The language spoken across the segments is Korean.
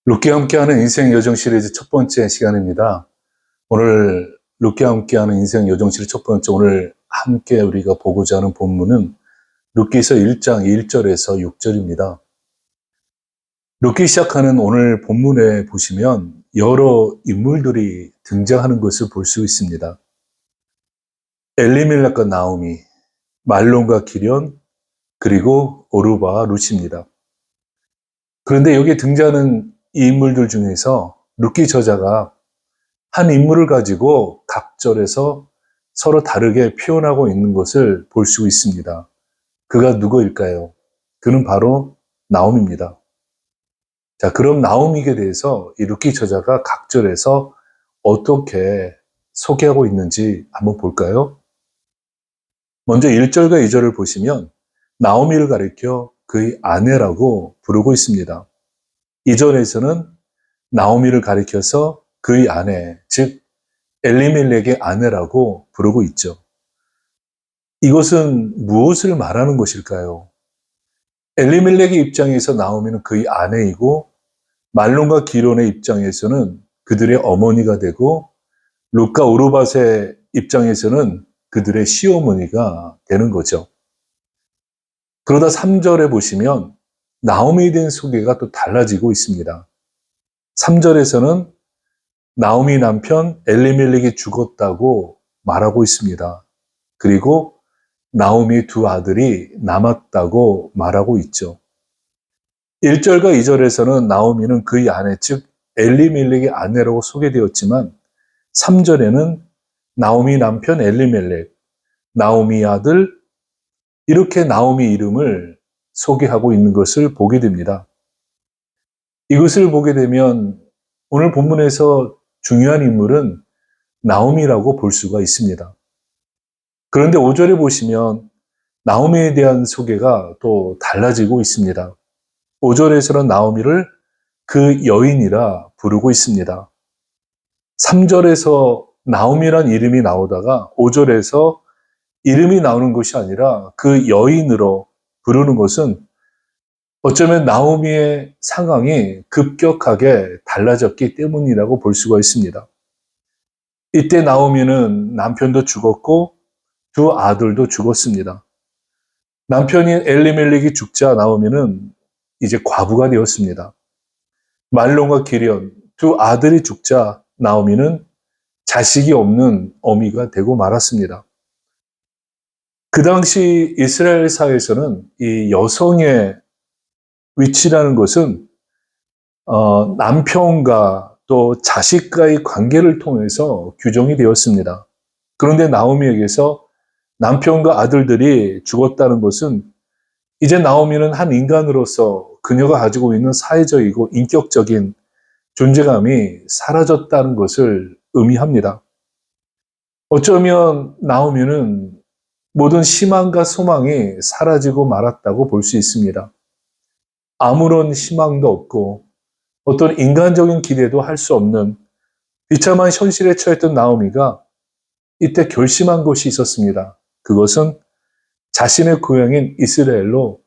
룻기와 함께하는 인생 여정 시리즈 첫 번째 시간입니다. 오늘 룻기와 함께하는 인생 여정 시리즈 첫 번째, 오늘 함께 우리가 보고자 하는 본문은 룻기서 1장 1절에서 6절입니다. 룻기 시작하는 오늘 본문에 보시면 여러 인물들이 등장하는 것을 볼 수 있습니다. 엘리멜렉과 나오미, 말론과 기련, 그리고 오르바와 룻입니다. 그런데 여기에 등장하는 이 인물들 중에서 룻기 저자가 한 인물을 가지고 각절에서 서로 다르게 표현하고 있는 것을 볼 수 있습니다. 그가 누구일까요? 그는 바로 나옴입니다. 자, 그럼 나옴에게 대해서 이 룻기 저자가 각절에서 어떻게 소개하고 있는지 한번 볼까요? 먼저 1절과 2절을 보시면 나오미를 가리켜 그의 아내라고 부르고 있습니다. 2절에서는 나오미를 가리켜서 그의 아내, 즉 엘리멜렉의 아내라고 부르고 있죠. 이것은 무엇을 말하는 것일까요? 엘리멜렉의 입장에서 나오미는 그의 아내이고 말론과 기론의 입장에서는 그들의 어머니가 되고 룻과 오르밧의 입장에서는 그들의 시어머니가 되는 거죠. 그러다 3절에 보시면 나오미에 대한 소개가 또 달라지고 있습니다. 3절에서는 나오미 남편 엘리멜렉이 죽었다고 말하고 있습니다. 그리고 나오미의 두 아들이 남았다고 말하고 있죠. 1절과 2절에서는 나오미는 그의 아내, 즉 엘리멜렉의 아내라고 소개되었지만 3절에는 나오미 남편 엘리멜렉, 나오미 아들, 이렇게 나오미 이름을 소개하고 있는 것을 보게 됩니다. 이것을 보게 되면 오늘 본문에서 중요한 인물은 나오미라고 볼 수가 있습니다. 그런데 5절에 보시면 나오미에 대한 소개가 또 달라지고 있습니다. 5절에서는 나오미를 그 여인이라 부르고 있습니다. 3절에서 나오미란 이름이 나오다가 5절에서 이름이 나오는 것이 아니라 그 여인으로 부르는 것은 어쩌면 나오미의 상황이 급격하게 달라졌기 때문이라고 볼 수가 있습니다. 이때 나오미는 남편도 죽었고 두 아들도 죽었습니다. 남편인 엘리멜렉이 죽자 나오미는 이제 과부가 되었습니다. 말론과 기련 두 아들이 죽자 나오미는 자식이 없는 어미가 되고 말았습니다. 그 당시 이스라엘 사회에서는 이 여성의 위치라는 것은 남편과 또 자식과의 관계를 통해서 규정이 되었습니다. 그런데 나오미에게서 남편과 아들들이 죽었다는 것은 이제 나오미는 한 인간으로서 그녀가 가지고 있는 사회적이고 인격적인 존재감이 사라졌다는 것을 의미합니다. 어쩌면 나오미는 모든 희망과 소망이 사라지고 말았다고 볼 수 있습니다. 아무런 희망도 없고 어떤 인간적인 기대도 할 수 없는 비참한 현실에 처했던 나오미가 이때 결심한 것이 있었습니다. 그것은 자신의 고향인 이스라엘로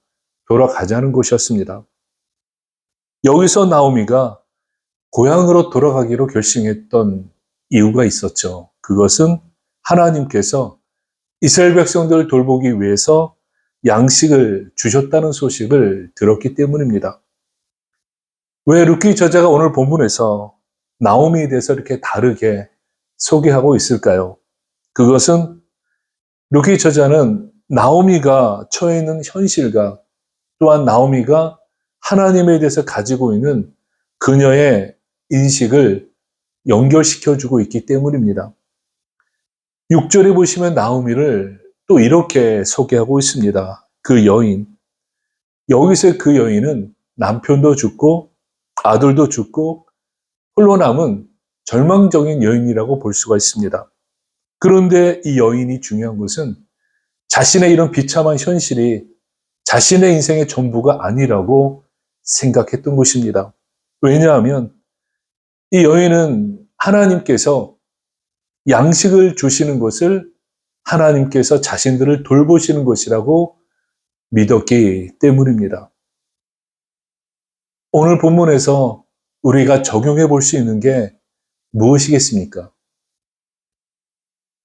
돌아가자는 것이었습니다. 여기서 나오미가 고향으로 돌아가기로 결심했던 이유가 있었죠. 그것은 하나님께서 이스라엘 백성들을 돌보기 위해서 양식을 주셨다는 소식을 들었기 때문입니다. 왜 룻기 저자가 오늘 본문에서 나오미에 대해서 이렇게 다르게 소개하고 있을까요? 그것은 룻기 저자는 나오미가 처해 있는 현실과 또한 나오미가 하나님에 대해서 가지고 있는 그녀의 인식을 연결시켜주고 있기 때문입니다. 6절에 보시면 나오미를 또 이렇게 소개하고 있습니다. 그 여인. 여기서 그 여인은 남편도 죽고 아들도 죽고 홀로 남은 절망적인 여인이라고 볼 수가 있습니다. 그런데 이 여인이 중요한 것은 자신의 이런 비참한 현실이 자신의 인생의 전부가 아니라고 생각했던 것입니다. 왜냐하면 이 여인은 하나님께서 양식을 주시는 것을 하나님께서 자신들을 돌보시는 것이라고 믿었기 때문입니다. 오늘 본문에서 우리가 적용해 볼 수 있는 게 무엇이겠습니까?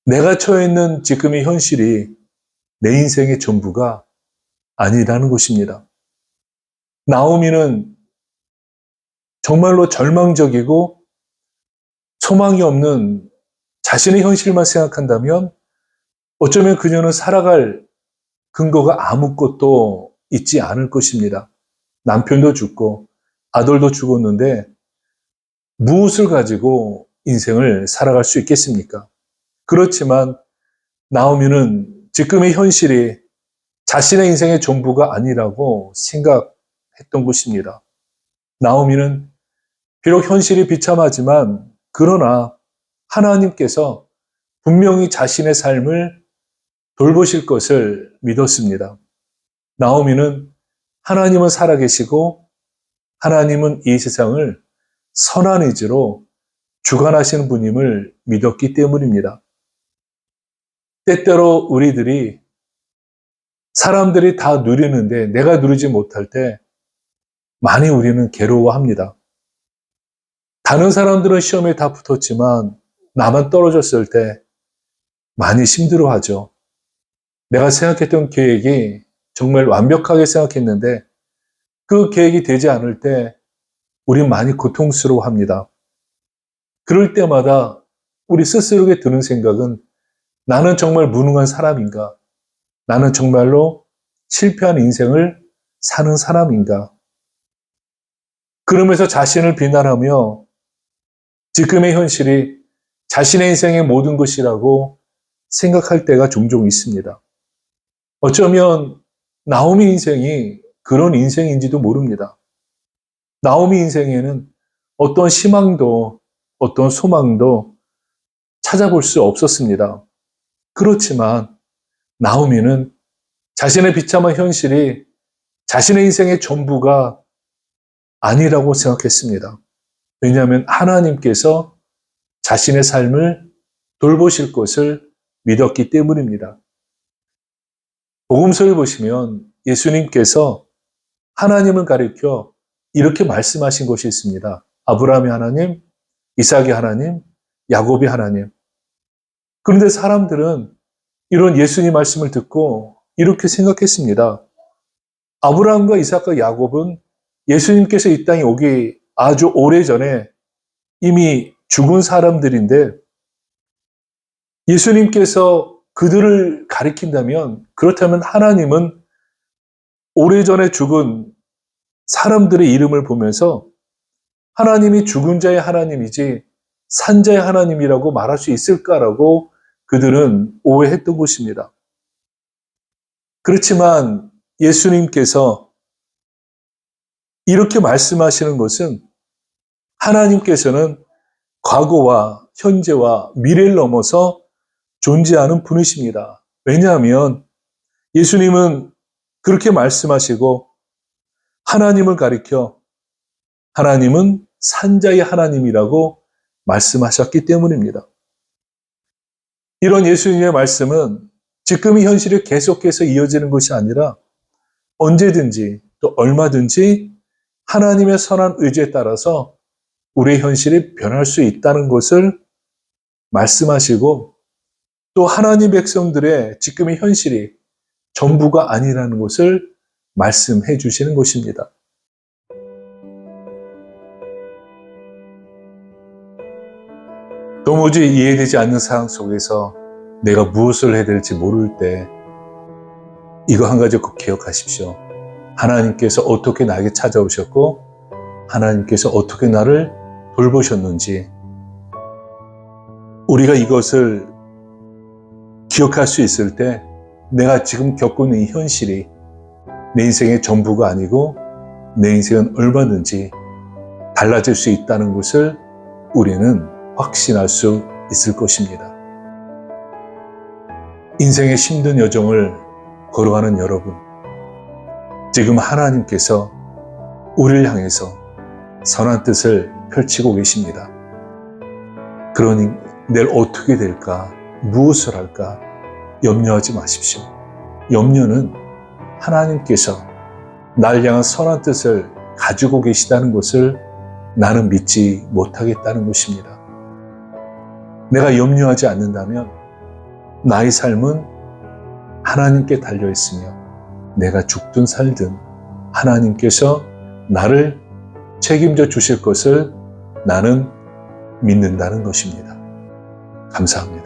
내가 처해 있는 지금의 현실이 내 인생의 전부가 아니라는 것입니다. 나오미는 정말로 절망적이고 소망이 없는 자신의 현실만 생각한다면 어쩌면 그녀는 살아갈 근거가 아무것도 있지 않을 것입니다. 남편도 죽고 아들도 죽었는데 무엇을 가지고 인생을 살아갈 수 있겠습니까? 그렇지만 나오미는 지금의 현실이 자신의 인생의 전부가 아니라고 생각했던 것입니다. 나오미는 비록 현실이 비참하지만 그러나 하나님께서 분명히 자신의 삶을 돌보실 것을 믿었습니다. 나오미는 하나님은 살아계시고 하나님은 이 세상을 선한 의지로 주관하시는 분임을 믿었기 때문입니다. 때때로 우리들이 사람들이 다 누리는데 내가 누리지 못할 때 많이 우리는 괴로워합니다. 다른 사람들은 시험에 다 붙었지만 나만 떨어졌을 때 많이 힘들어하죠. 내가 생각했던 계획이 정말 완벽하게 생각했는데 그 계획이 되지 않을 때 우린 많이 고통스러워합니다. 그럴 때마다 우리 스스로에게 드는 생각은 나는 정말 무능한 사람인가? 나는 정말로 실패한 인생을 사는 사람인가? 그러면서 자신을 비난하며 지금의 현실이 자신의 인생의 모든 것이라고 생각할 때가 종종 있습니다. 어쩌면 나오미 인생이 그런 인생인지도 모릅니다. 나오미 인생에는 어떤 희망도 어떤 소망도 찾아볼 수 없었습니다. 그렇지만 나오미는 자신의 비참한 현실이 자신의 인생의 전부가 아니라고 생각했습니다. 왜냐하면 하나님께서 자신의 삶을 돌보실 것을 믿었기 때문입니다. 복음서를 보시면 예수님께서 하나님을 가리켜 이렇게 말씀하신 것이 있습니다. 아브라함의 하나님, 이삭의 하나님, 야곱의 하나님. 그런데 사람들은 이런 예수님 말씀을 듣고 이렇게 생각했습니다. 아브라함과 이삭과 야곱은 예수님께서 이 땅에 오기 아주 오래전에 이미 죽은 사람들인데 예수님께서 그들을 가리킨다면 그렇다면 하나님은 오래전에 죽은 사람들의 이름을 보면서 하나님이 죽은 자의 하나님이지 산자의 하나님이라고 말할 수 있을까라고 그들은 오해했던 것입니다. 그렇지만 예수님께서 이렇게 말씀하시는 것은 하나님께서는 과거와 현재와 미래를 넘어서 존재하는 분이십니다. 왜냐하면 예수님은 그렇게 말씀하시고 하나님을 가리켜 하나님은 산자의 하나님이라고 말씀하셨기 때문입니다. 이런 예수님의 말씀은 지금의 현실이 계속해서 이어지는 것이 아니라 언제든지 또 얼마든지 하나님의 선한 의지에 따라서 우리의 현실이 변할 수 있다는 것을 말씀하시고 또 하나님 백성들의 지금의 현실이 전부가 아니라는 것을 말씀해 주시는 것입니다. 도무지 이해되지 않는 상황 속에서 내가 무엇을 해야 될지 모를 때 이거 한 가지 꼭 기억하십시오. 하나님께서 어떻게 나에게 찾아오셨고 하나님께서 어떻게 나를 돌보셨는지 우리가 이것을 기억할 수 있을 때 내가 지금 겪고 있는 이 현실이 내 인생의 전부가 아니고 내 인생은 얼마든지 달라질 수 있다는 것을 우리는 확신할 수 있을 것입니다. 인생의 힘든 여정을 걸어가는 여러분, 지금 하나님께서 우리를 향해서 선한 뜻을 펼치고 계십니다. 그러니 내일 어떻게 될까, 무엇을 할까 염려하지 마십시오. 염려는 하나님께서 날 향한 선한 뜻을 가지고 계시다는 것을 나는 믿지 못하겠다는 것입니다. 내가 염려하지 않는다면 나의 삶은 하나님께 달려 있으며 내가 죽든 살든 하나님께서 나를 책임져 주실 것을 나는 믿는다는 것입니다. 감사합니다.